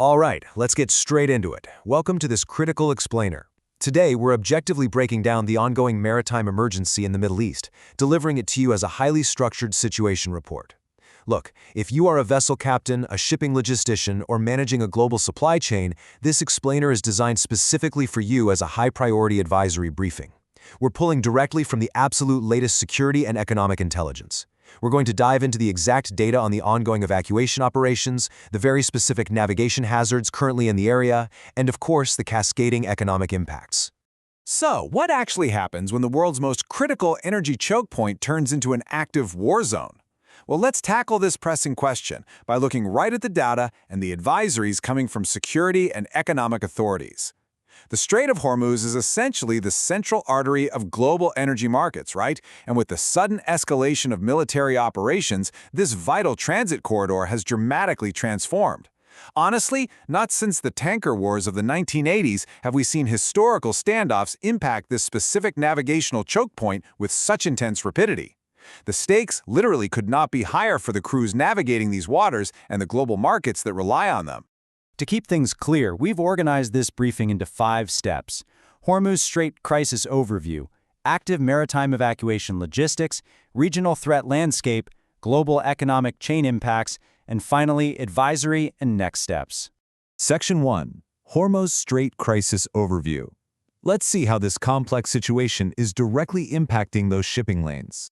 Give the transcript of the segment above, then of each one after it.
All right, let's get straight into it. Welcome to this Critical Explainer. Today, we're objectively breaking down the ongoing maritime emergency in the Middle East, delivering it to you as a highly structured situation report. Look, if you are a vessel captain, a shipping logistician, or managing a global supply chain, this explainer is designed specifically for you as a high-priority advisory briefing. We're pulling directly from the absolute latest security and economic intelligence. We're going to dive into the exact data on the ongoing evacuation operations, the very specific navigation hazards currently in the area, and of course, the cascading economic impacts. So, what actually happens when the world's most critical energy choke point turns into an active war zone? Well, let's tackle this pressing question by looking right at the data and the advisories coming from security and economic authorities. The Strait of Hormuz is essentially the central artery of global energy markets, right? And with the sudden escalation of military operations, this vital transit corridor has dramatically transformed. Honestly, not since the tanker wars of the 1980s have we seen historical standoffs impact this specific navigational choke point with such intense rapidity. The stakes literally could not be higher for the crews navigating these waters and the global markets that rely on them. To keep things clear, we've organized this briefing into 5 steps: Hormuz Strait Crisis Overview, Active Maritime Evacuation Logistics, Regional Threat Landscape, Global Economic Chain Impacts, and finally, Advisory and Next Steps. Section 1. Hormuz Strait Crisis Overview. Let's see how this complex situation is directly impacting those shipping lanes.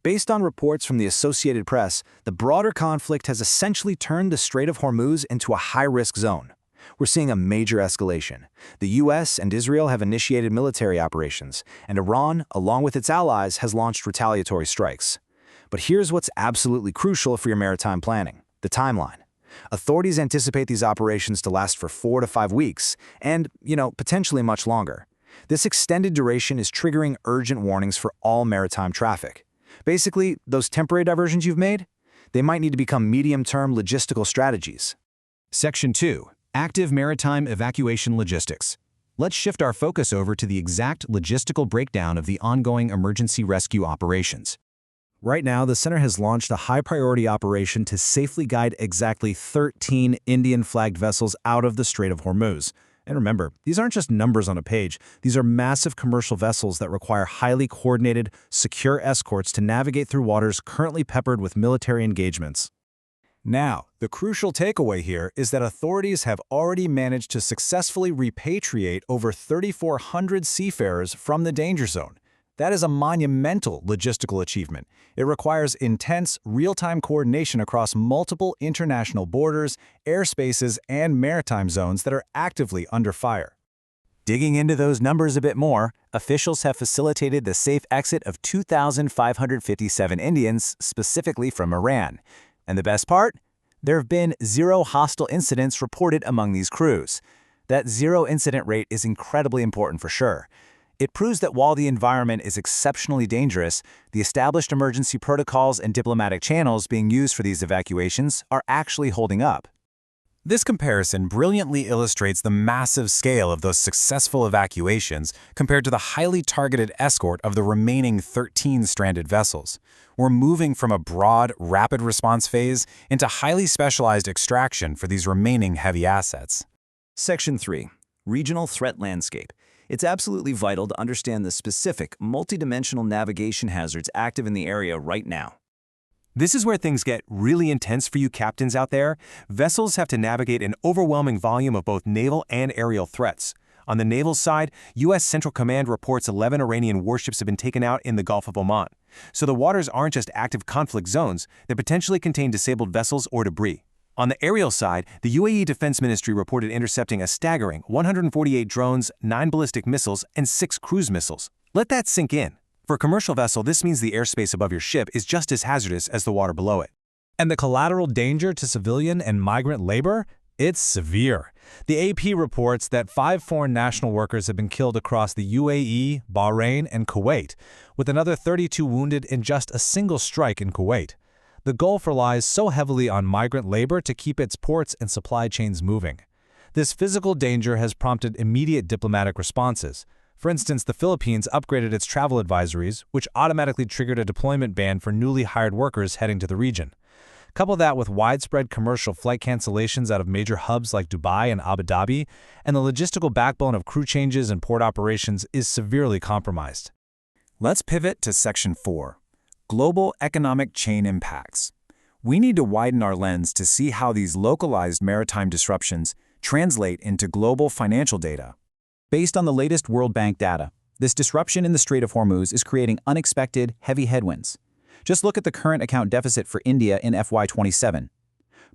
Based on reports from the Associated Press, the broader conflict has essentially turned the Strait of Hormuz into a high-risk zone. We're seeing a major escalation. The U.S. and Israel have initiated military operations, and Iran, along with its allies, has launched retaliatory strikes. But here's what's absolutely crucial for your maritime planning: the timeline. Authorities anticipate these operations to last for 4 to 5 weeks, and, potentially much longer. This extended duration is triggering urgent warnings for all maritime traffic. Basically, those temporary diversions you've made, they might need to become medium-term logistical strategies. Section 2. Active Maritime Evacuation Logistics. Let's shift our focus over to the exact logistical breakdown of the ongoing emergency rescue operations. Right now, the Center has launched a high-priority operation to safely guide exactly 13 Indian-flagged vessels out of the Strait of Hormuz. And remember, these aren't just numbers on a page. These are massive commercial vessels that require highly coordinated, secure escorts to navigate through waters currently peppered with military engagements. Now, the crucial takeaway here is that authorities have already managed to successfully repatriate over 3,400 seafarers from the danger zone. That is a monumental logistical achievement. It requires intense, real-time coordination across multiple international borders, airspaces, and maritime zones that are actively under fire. Digging into those numbers a bit more, officials have facilitated the safe exit of 2,557 Indians, specifically from Iran. And the best part? There have been 0 hostile incidents reported among these crews. That 0 incident rate is incredibly important for sure. It proves that while the environment is exceptionally dangerous, the established emergency protocols and diplomatic channels being used for these evacuations are actually holding up. This comparison brilliantly illustrates the massive scale of those successful evacuations compared to the highly targeted escort of the remaining 13 stranded vessels. We're moving from a broad, rapid response phase into highly specialized extraction for these remaining heavy assets. Section 3. Regional Threat Landscape. It's absolutely vital to understand the specific, multidimensional navigation hazards active in the area right now. This is where things get really intense for you captains out there. Vessels have to navigate an overwhelming volume of both naval and aerial threats. On the naval side, U.S. Central Command reports 11 Iranian warships have been taken out in the Gulf of Oman. So the waters aren't just active conflict zones, they potentially contain disabled vessels or debris. On the aerial side, the UAE Defense Ministry reported intercepting a staggering 148 drones, 9 ballistic missiles, and 6 cruise missiles. Let that sink in. For a commercial vessel, this means the airspace above your ship is just as hazardous as the water below it. And the collateral danger to civilian and migrant labor? It's severe. The AP reports that 5 foreign national workers have been killed across the UAE, Bahrain, and Kuwait, with another 32 wounded in just a single strike in Kuwait. The Gulf relies so heavily on migrant labor to keep its ports and supply chains moving. This physical danger has prompted immediate diplomatic responses. For instance, the Philippines upgraded its travel advisories, which automatically triggered a deployment ban for newly hired workers heading to the region. Couple that with widespread commercial flight cancellations out of major hubs like Dubai and Abu Dhabi, and the logistical backbone of crew changes and port operations is severely compromised. Let's pivot to Section 4, Global Economic Chain Impacts. We need to widen our lens to see how these localized maritime disruptions translate into global financial data. Based on the latest World Bank data, this disruption in the Strait of Hormuz is creating unexpected, heavy headwinds. Just look at the current account deficit for India in FY27.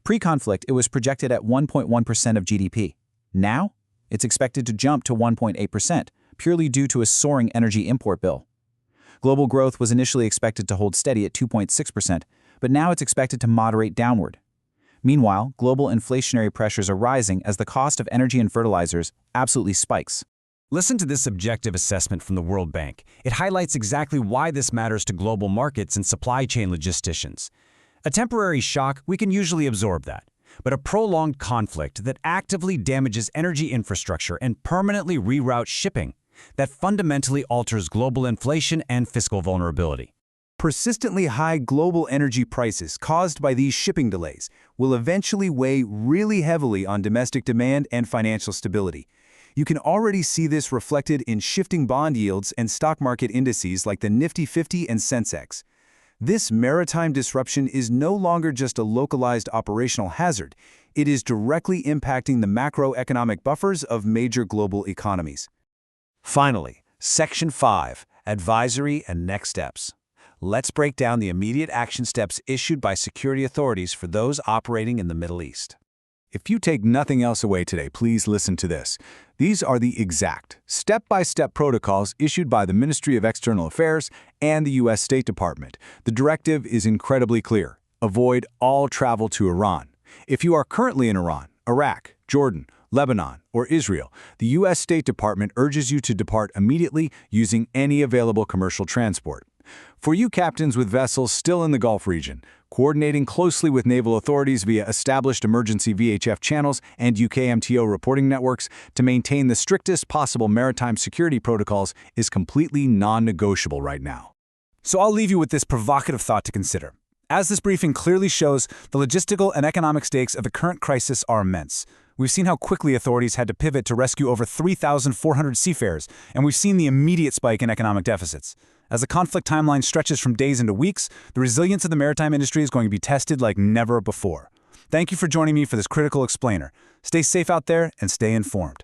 Pre-conflict, it was projected at 1.1% of GDP. Now, it's expected to jump to 1.8%, purely due to a soaring energy import bill. Global growth was initially expected to hold steady at 2.6%, but now it's expected to moderate downward. Meanwhile, global inflationary pressures are rising as the cost of energy and fertilizers absolutely spikes. Listen to this objective assessment from the World Bank. It highlights exactly why this matters to global markets and supply chain logisticians. A temporary shock, we can usually absorb that. But a prolonged conflict that actively damages energy infrastructure and permanently reroutes shipping, that fundamentally alters global inflation and fiscal vulnerability. Persistently high global energy prices caused by these shipping delays will eventually weigh really heavily on domestic demand and financial stability. You can already see this reflected in shifting bond yields and stock market indices like the Nifty 50 and Sensex. This maritime disruption is no longer just a localized operational hazard. It is directly impacting the macroeconomic buffers of major global economies. Finally, Section 5, Advisory and Next Steps. Let's break down the immediate action steps issued by security authorities for those operating in the Middle East. If you take nothing else away today, please listen to this. These are the exact, step-by-step protocols issued by the Ministry of External Affairs and the U.S. State Department. The directive is incredibly clear. Avoid all travel to Iran. If you are currently in Iran, Iraq, Jordan, Lebanon, or Israel, the U.S. State Department urges you to depart immediately using any available commercial transport. For you captains with vessels still in the Gulf region, coordinating closely with naval authorities via established emergency VHF channels and UKMTO reporting networks to maintain the strictest possible maritime security protocols is completely non-negotiable right now. So I'll leave you with this provocative thought to consider. As this briefing clearly shows, the logistical and economic stakes of the current crisis are immense. We've seen how quickly authorities had to pivot to rescue over 3,400 seafarers, and we've seen the immediate spike in economic deficits. As the conflict timeline stretches from days into weeks, the resilience of the maritime industry is going to be tested like never before. Thank you for joining me for this critical explainer. Stay safe out there and stay informed.